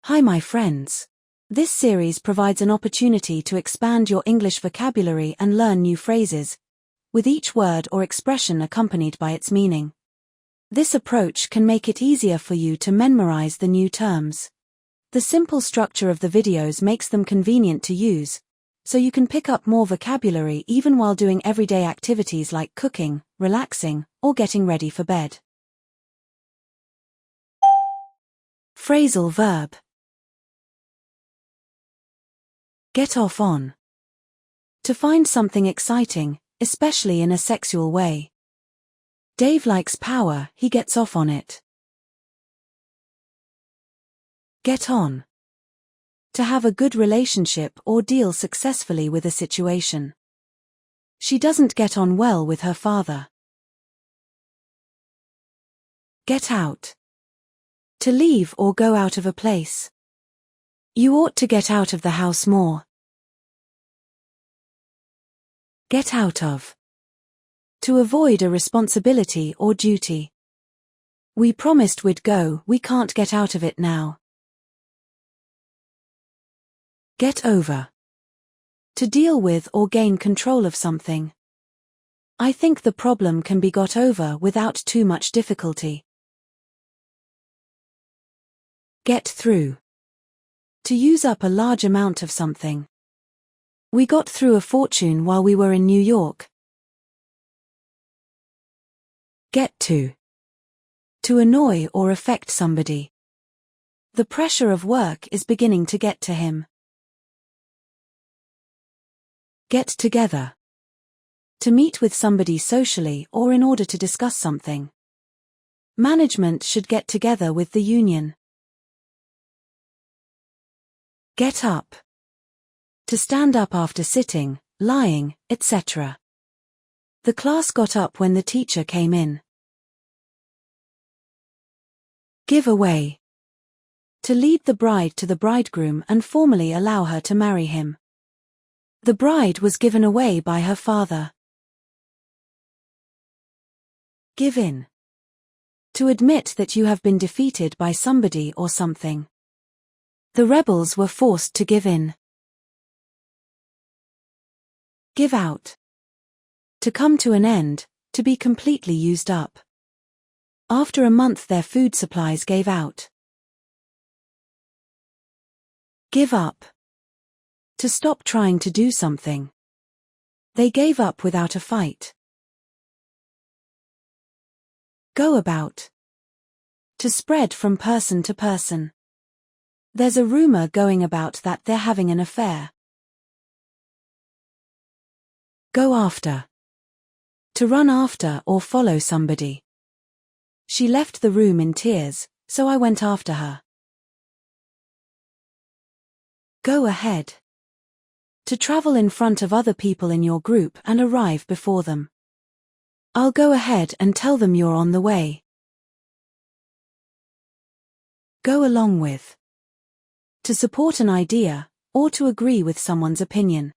Hi my friends. This series provides an opportunity to expand your English vocabulary and learn new phrases, with each word or expression accompanied by its meaning. This approach can make it easier for you to memorize the new terms. The simple structure of the videos makes them convenient to use, so you can pick up more vocabulary even while doing everyday activities like cooking, relaxing, or getting ready for bed. Phrasal verb. Get off on. To find something exciting, especially in a sexual way. Dave likes power, he gets off on it. Get on. To have a good relationship or deal successfully with a situation. She doesn't get on well with her father. Get out. To leave or go out of a place. You ought to get out of the house more. Get out of. To avoid a responsibility or duty. We promised we'd go, we can't get out of it now. Get over. To deal with or gain control of something. I think the problem can be got over without too much difficulty. Get through. To use up a large amount of something. We got through a fortune while we were in New York. Get to. To annoy or affect somebody. The pressure of work is beginning to get to him. Get together. To meet with somebody socially or in order to discuss something. Management should get together with the union. Get up. To stand up after sitting, lying, etc. The class got up when the teacher came in. Give away. To lead the bride to the bridegroom and formally allow her to marry him. The bride was given away by her father. Give in. To admit that you have been defeated by somebody or something. The rebels were forced to give in. Give out. To come to an end, to be completely used up. After a month their food supplies gave out. Give up. To stop trying to do something. They gave up without a fight. Go about. To spread from person to person. There's a rumor going about that they're having an affair. Go after. To run after or follow somebody. She left the room in tears, so I went after her. Go ahead. To travel in front of other people in your group and arrive before them. I'll go ahead and tell them you're on the way. Go along with. To support an idea, or to agree with someone's opinion.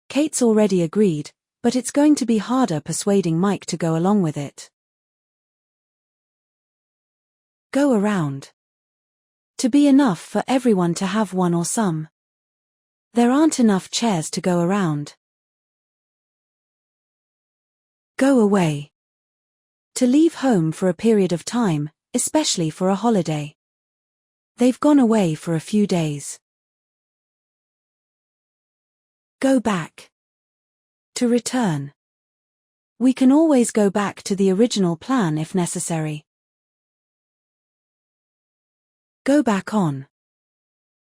Kate's already agreed, but it's going to be harder persuading Mike to go along with it. Go around. To be enough for everyone to have one or some. There aren't enough chairs to go around. Go away. To leave home for a period of time, especially for a holiday. They've gone away for a few days. Go back. To return. We can always go back to the original plan if necessary. Go back on.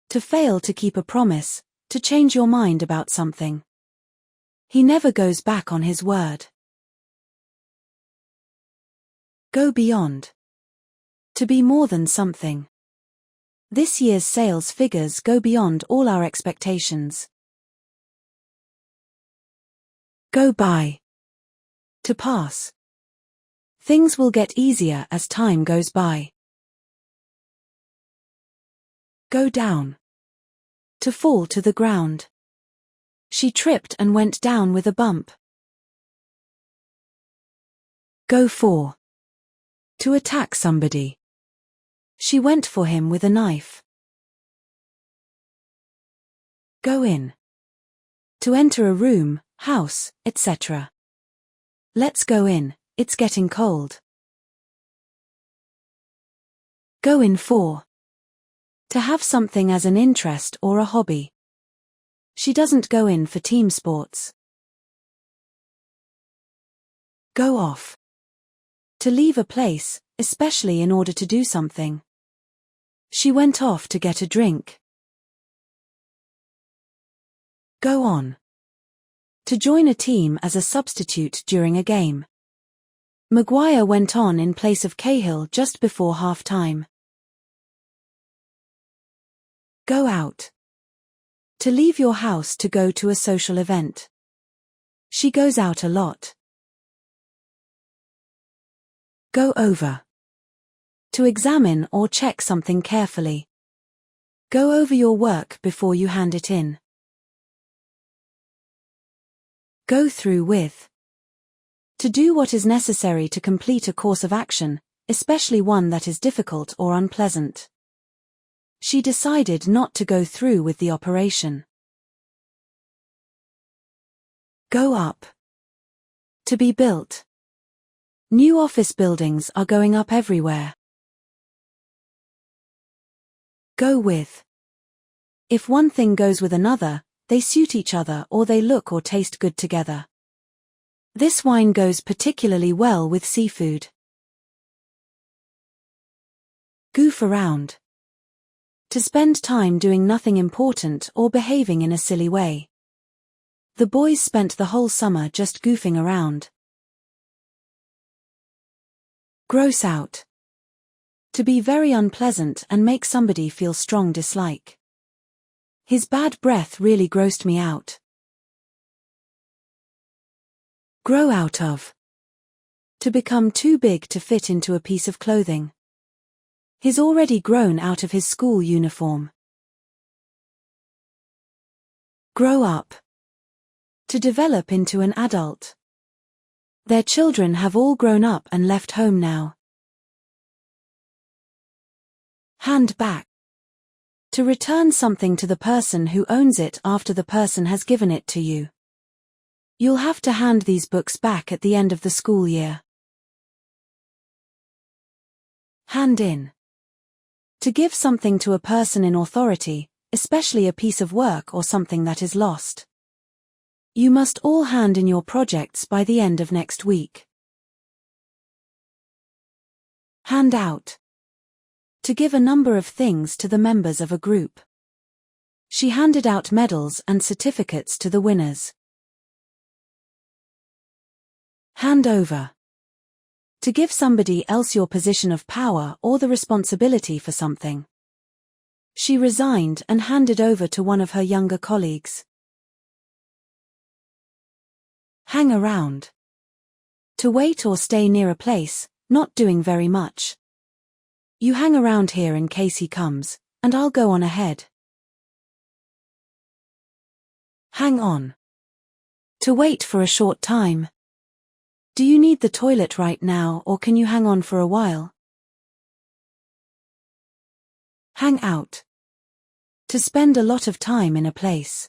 To fail to keep a promise, to change your mind about something. He never goes back on his word. Go beyond. To be more than something. This year's sales figures go beyond all our expectations. Go by. To pass. Things will get easier as time goes by. Go down. To fall to the ground. She tripped and went down with a bump. Go for. To attack somebody. She went for him with a knife. Go in. To enter a room, house, etc. Let's go in, it's getting cold. Go in for. To have something as an interest or a hobby. She doesn't go in for team sports. Go off. To leave a place, especially in order to do something. She went off to get a drink. Go on. To join a team as a substitute during a game. Maguire went on in place of Cahill just before half-time. Go out. To leave your house to go to a social event. She goes out a lot. Go over. To examine or check something carefully. Go over your work before you hand it in. Go through with. To do what is necessary to complete a course of action, especially one that is difficult or unpleasant. She decided not to go through with the operation. Go up. To be built. New office buildings are going up everywhere. Go with. If one thing goes with another, they suit each other or they look or taste good together. This wine goes particularly well with seafood. Goof around. To spend time doing nothing important or behaving in a silly way. The boys spent the whole summer just goofing around. Gross out. To be very unpleasant and make somebody feel strong dislike. His bad breath really grossed me out. Grow out of. To become too big to fit into a piece of clothing. He's already grown out of his school uniform. Grow up. To develop into an adult. Their children have all grown up and left home now. Hand back. To return something to the person who owns it after the person has given it to you. You'll have to hand these books back at the end of the school year. Hand in. To give something to a person in authority, especially a piece of work or something that is lost. You must all hand in your projects by the end of next week. Hand out. To give a number of things to the members of a group. She handed out medals and certificates to the winners. Hand over. To give somebody else your position of power or the responsibility for something. She resigned and handed over to one of her younger colleagues. Hang around. To wait or stay near a place, not doing very much. You hang around here in case he comes, and I'll go on ahead. Hang on. To wait for a short time. Do you need the toilet right now or can you hang on for a while? Hang out. To spend a lot of time in a place.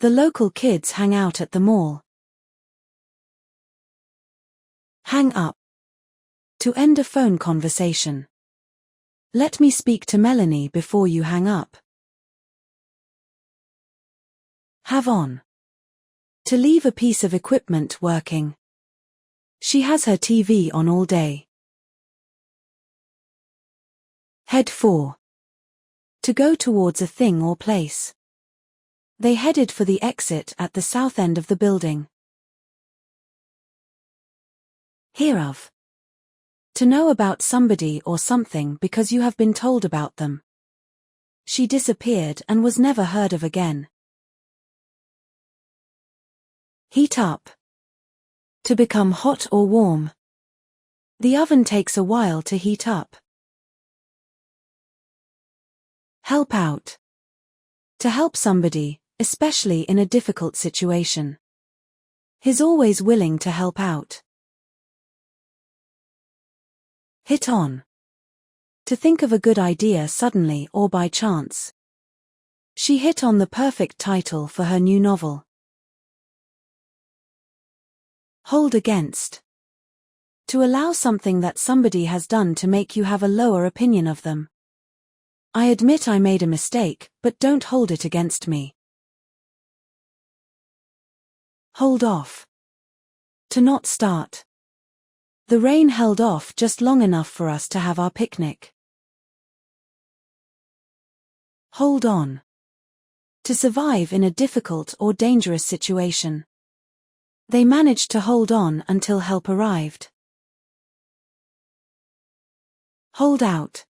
The local kids hang out at the mall. Hang up. To end a phone conversation. Let me speak to Melanie before you hang up. Have on. To leave a piece of equipment working. She has her TV on all day. Head for. To go towards a thing or place. They headed for the exit at the south end of the building. Hear of. To know about somebody or something because you have been told about them. She disappeared and was never heard of again. Heat up. To become hot or warm. The oven takes a while to heat up. Help out. To help somebody, especially in a difficult situation. He's always willing to help out. Hit on. To think of a good idea suddenly or by chance. She hit on the perfect title for her new novel. Hold against. To allow something that somebody has done to make you have a lower opinion of them. I admit I made a mistake, but don't hold it against me. Hold off. To not start. The rain held off just long enough for us to have our picnic. Hold on. To survive in a difficult or dangerous situation. They managed to hold on until help arrived. Hold out.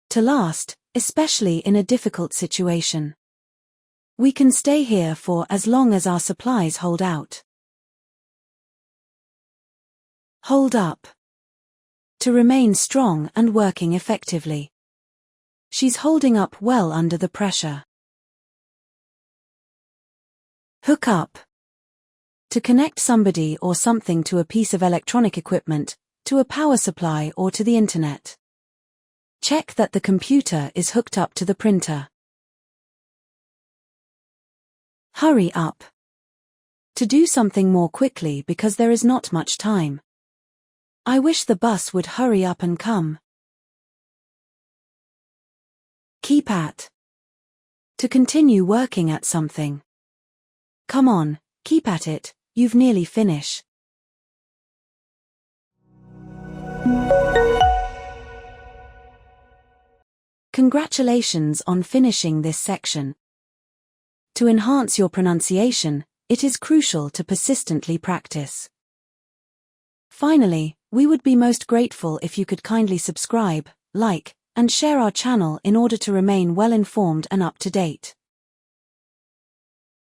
To last, especially in a difficult situation. We can stay here for as long as our supplies hold out. Hold up. To remain strong and working effectively. She's holding up well under the pressure. Hook up. To connect somebody or something to a piece of electronic equipment, to a power supply or to the internet. Check that the computer is hooked up to the printer. Hurry up. To do something more quickly because there is not much time. I wish the bus would hurry up and come. Keep at. To continue working at something. Come on, keep at it, you've nearly finished. Congratulations on finishing this section. To enhance your pronunciation, it is crucial to persistently practice. Finally, we would be most grateful if you could kindly subscribe, like, and share our channel in order to remain well informed and up to date.